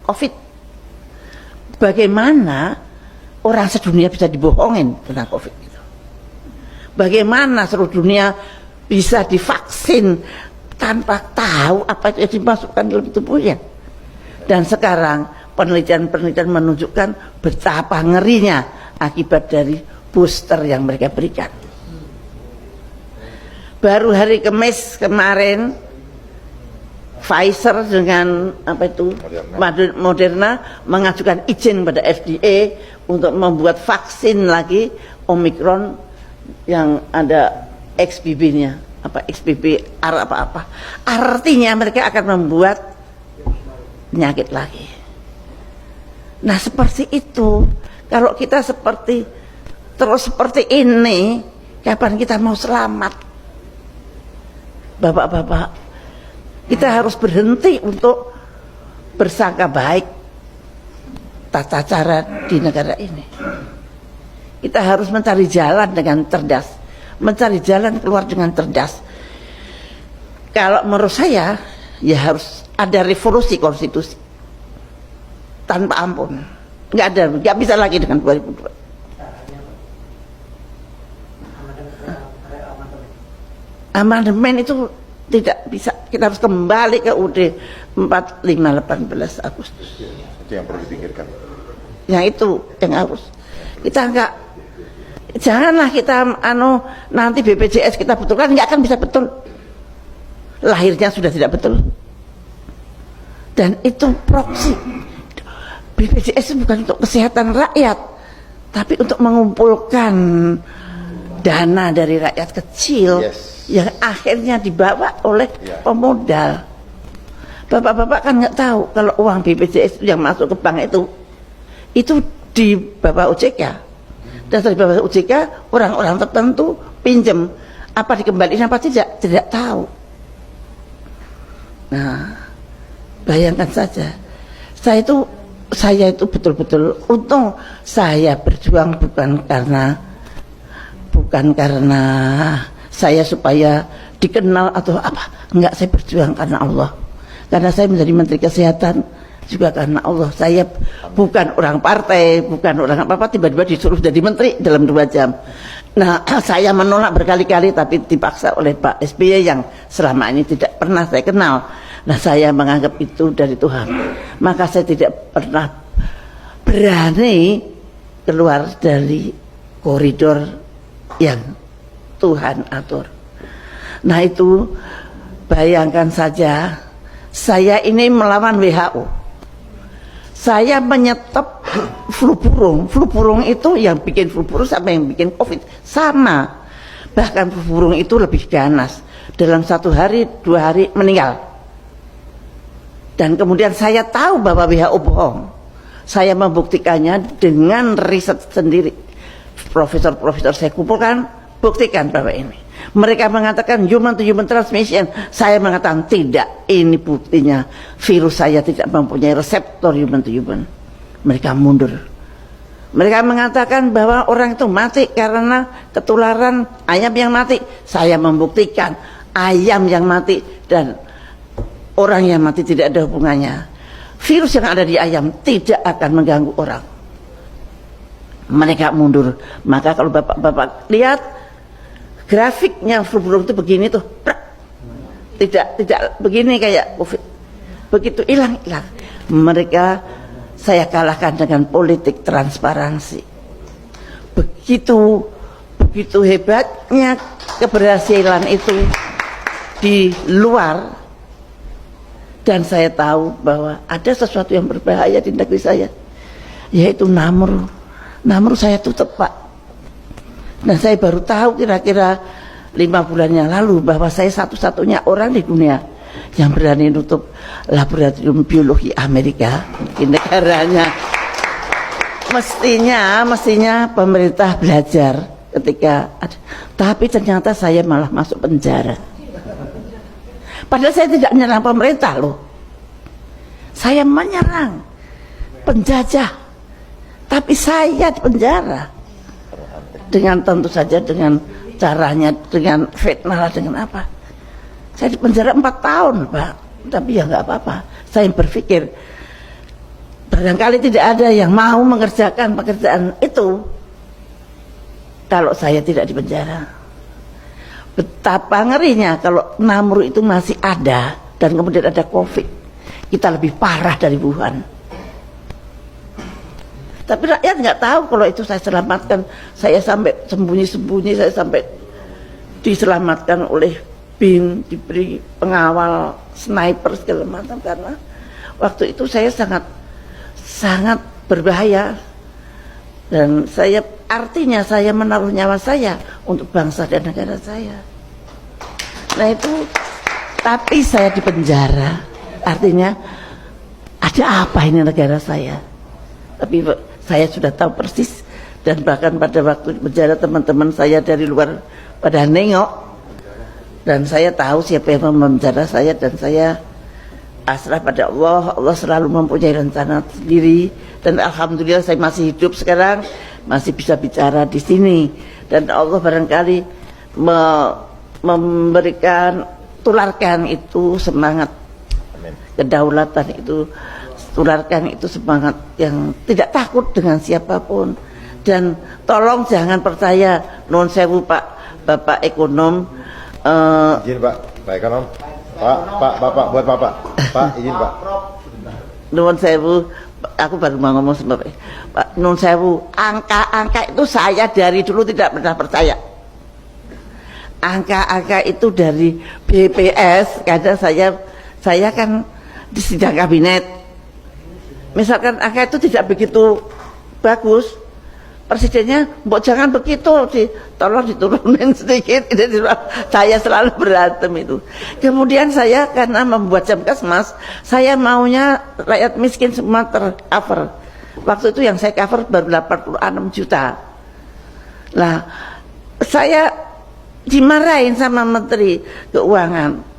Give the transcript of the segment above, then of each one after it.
COVID. Bagaimana orang sedunia bisa dibohongin tentang COVID itu? Bagaimana seluruh dunia bisa divaksin tanpa tahu apa itu yang dimasukkan dalam tubuhnya? Dan sekarang penelitian-penelitian menunjukkan betapa ngerinya akibat dari booster yang mereka berikan. Baru hari Kamis kemarin Pfizer dengan Moderna mengajukan izin pada FDA untuk membuat vaksin lagi Omicron yang ada XBB-nya, XBB-R apa-apa. Artinya mereka akan membuat penyakit lagi. Nah, seperti itu. Kalau kita terus seperti ini, kapan kita mau selamat? Bapak-bapak, kita harus berhenti untuk bersangka baik tata cara di negara ini. Kita harus mencari jalan dengan cerdas, mencari jalan keluar dengan cerdas. Kalau menurut saya, ya harus ada revolusi konstitusi tanpa ampun. Nggak bisa lagi dengan 2002. Amandemen itu tidak bisa, kita harus kembali ke UUD 45 18 Agustus. Itu yang perlu dipikirkan. Yang itu yang harus kita janganlah kita nanti BPJS kita betulkan, nggak akan bisa betul. Lahirnya sudah tidak betul. Dan itu proksi. BPJS bukan untuk kesehatan rakyat, tapi untuk mengumpulkan dana dari rakyat kecil yang akhirnya dibawa oleh pemodal. Bapak-bapak kan nggak tahu kalau uang BPJS yang masuk ke bank itu di bawah OJK. Dan dari bawah OJK orang-orang tertentu pinjam, apa dikembalikan apa tidak tahu. Nah, bayangkan saja, saya itu betul-betul untung saya berjuang bukan karena saya supaya dikenal atau apa, enggak, saya berjuang karena Allah. Karena saya menjadi Menteri Kesehatan juga karena Allah. Saya bukan orang partai, bukan orang apa-apa, tiba-tiba disuruh jadi menteri dalam 2 jam. Nah, saya menolak berkali-kali tapi dipaksa oleh Pak SBY yang selama ini tidak pernah saya kenal. Nah, saya menganggap itu dari Tuhan. Maka saya tidak pernah berani keluar dari koridor yang Tuhan atur. Nah, itu bayangkan saja, saya ini melawan WHO. Saya menyetop flu burung. Flu burung itu yang bikin flu burung sama yang bikin COVID sama. Bahkan flu burung itu lebih ganas. Dalam 1 hari, 2 hari meninggal. Dan kemudian saya tahu bahwa WHO bohong. Saya membuktikannya dengan riset sendiri. Profesor-profesor saya kumpulkan, buktikan bahwa ini. Mereka mengatakan human to human transmission. Saya mengatakan tidak. Ini buktinya virus saya tidak mempunyai reseptor human to human. Mereka mundur. Mereka mengatakan bahwa orang itu mati karena ketularan ayam yang mati. Saya membuktikan ayam yang mati dan orang yang mati tidak ada hubungannya. Virus yang ada di ayam tidak akan mengganggu orang. Mereka mundur. Maka kalau bapak-bapak lihat grafiknya flu burung itu begini tuh, tidak begini kayak COVID. Begitu hilang. Mereka saya kalahkan dengan politik transparansi. Begitu hebatnya keberhasilan itu di luar. Dan saya tahu bahwa ada sesuatu yang berbahaya di negeri saya, yaitu Namru. Namru saya tutup, Pak. Dan saya baru tahu kira-kira 5 bulan yang lalu bahwa saya satu-satunya orang di dunia yang berani nutup laboratorium biologi Amerika di negaranya. Mestinya pemerintah belajar ketika ada. Tapi ternyata saya malah masuk penjara. Padahal saya tidak menyerang pemerintah loh. Saya menyerang penjajah. Tapi saya di penjara. Dengan tentu saja dengan caranya, dengan fitnah, dengan apa. Saya di penjara 4 tahun, Pak. Tapi ya nggak apa-apa. Saya berpikir barangkali tidak ada yang mau mengerjakan pekerjaan itu kalau saya tidak di penjara. Betapa ngerinya kalau Namru itu masih ada dan kemudian ada COVID, kita lebih parah dari Wuhan. Tapi rakyat nggak tahu kalau itu saya selamatkan. Saya sampai sembunyi-sembunyi, saya sampai diselamatkan oleh BIN, diberi pengawal, sniper segala macam, karena waktu itu saya sangat berbahaya, dan artinya saya menaruh nyawa saya untuk bangsa dan negara saya. Nah itu, tapi saya di penjara, artinya ada apa ini negara saya? Tapi saya sudah tahu persis, dan bahkan pada waktu di penjara teman-teman saya dari luar pada nengok, dan saya tahu siapa yang memenjara saya, dan saya pasrah pada Allah. Allah selalu mempunyai rencana sendiri, dan alhamdulillah saya masih hidup sekarang, masih bisa bicara di sini, dan Allah barangkali memberikan, tularkan itu semangat kedaulatan itu, tularkan itu semangat yang tidak takut dengan siapapun. Dan tolong jangan percaya non sewu Bapak ekonom, izin Pak ekonom, Bapak buat Pak izin Pak. Nuwun sewu, aku baru mau ngomong sama Pak. Nuwun sewu, angka-angka itu saya dari dulu tidak pernah percaya. Angka-angka itu dari BPS, kadang saya kan di sidang kabinet. Misalkan angka itu tidak begitu bagus, presidennya, mbok jangan begitu, tolong diturunin sedikit. Saya selalu berantem itu. Kemudian saya karena membuat Jamkasmas, saya maunya rakyat miskin semua tercover. Waktu itu yang saya cover baru 86 juta. Nah, saya dimarahin sama Menteri Keuangan.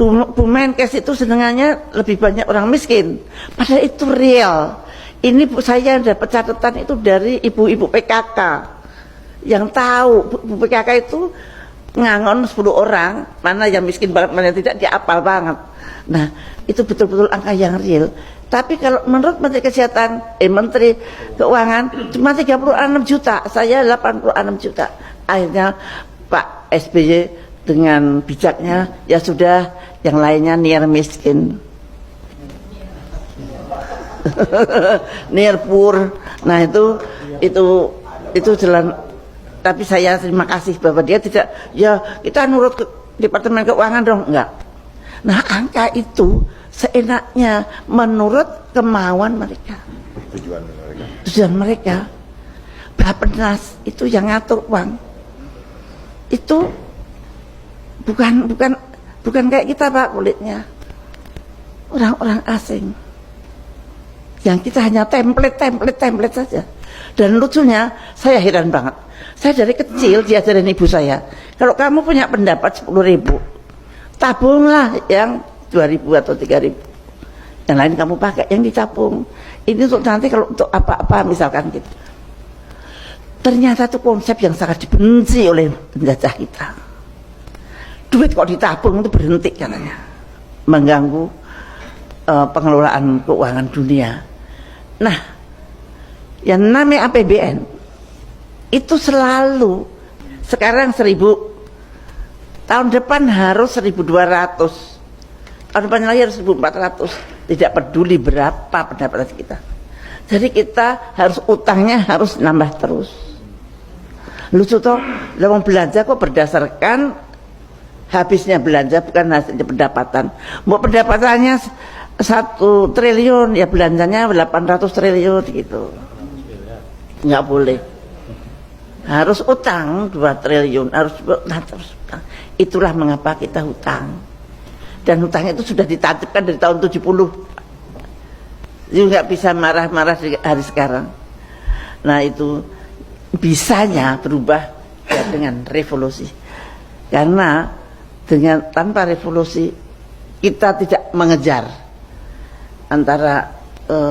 Bu Menkes itu senengannya lebih banyak orang miskin, padahal itu real. Ini saya dapat catatan itu dari ibu-ibu PKK yang tahu. Bu PKK itu ngangon 10 orang, mana yang miskin banget, mana yang tidak, dia apal banget. Nah itu betul-betul angka yang real. Tapi kalau menurut Menteri Kesehatan, Menteri Keuangan cuma 36 juta, saya 86 juta. Akhirnya Pak SBY dengan bijaknya, ya sudah, yang lainnya near miskin. Near poor. Nah itu jalan. Tapi saya terima kasih bahwa dia tidak, ya kita nurut ke Departemen Keuangan dong, enggak. Nah angka itu seenaknya menurut kemauan mereka, tujuan mereka. Bappenas itu yang ngatur uang itu bukan kayak kita Pak, kulitnya orang-orang asing yang kita hanya template saja. Dan lucunya saya heran banget, saya dari kecil diajarin ibu saya, kalau kamu punya pendapat 10.000, tabunglah yang 2.000 atau 3.000, yang lain kamu pakai, yang ditabung ini untuk nanti kalau untuk apa-apa misalkan gitu. Ternyata itu konsep yang sangat dibenci oleh penjajah kita. Duit kok ditabung itu berhenti katanya, mengganggu pengelolaan keuangan dunia. Nah, yang namanya APBN itu selalu sekarang 1.000, tahun depan harus 1.200, tahun depan lagi harus 1.400. Tidak peduli berapa pendapatan kita. Jadi kita harus utangnya harus nambah terus. Lucu toh, lewat belanja kok berdasarkan habisnya belanja, bukan hasilnya pendapatan. Mau pendapatannya 1 triliun, ya belanjanya 800 triliun gitu. Nggak boleh. Harus utang 2 triliun, harus utang. Itulah mengapa kita hutang. Dan hutang itu sudah ditancapkan dari tahun 70. Jadi nggak bisa marah-marah di hari sekarang. Nah itu bisanya berubah ya dengan revolusi. Karena tanpa revolusi kita tidak mengejar antara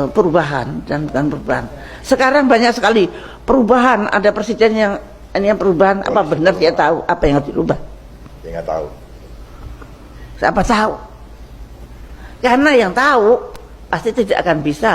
perubahan dan bukan perubahan. Sekarang banyak sekali perubahan, ada presiden yang ini yang perubahan, apa benar dia tahu apa yang harus dirubah? Dia nggak tahu. Siapa tahu? Karena yang tahu pasti tidak akan bisa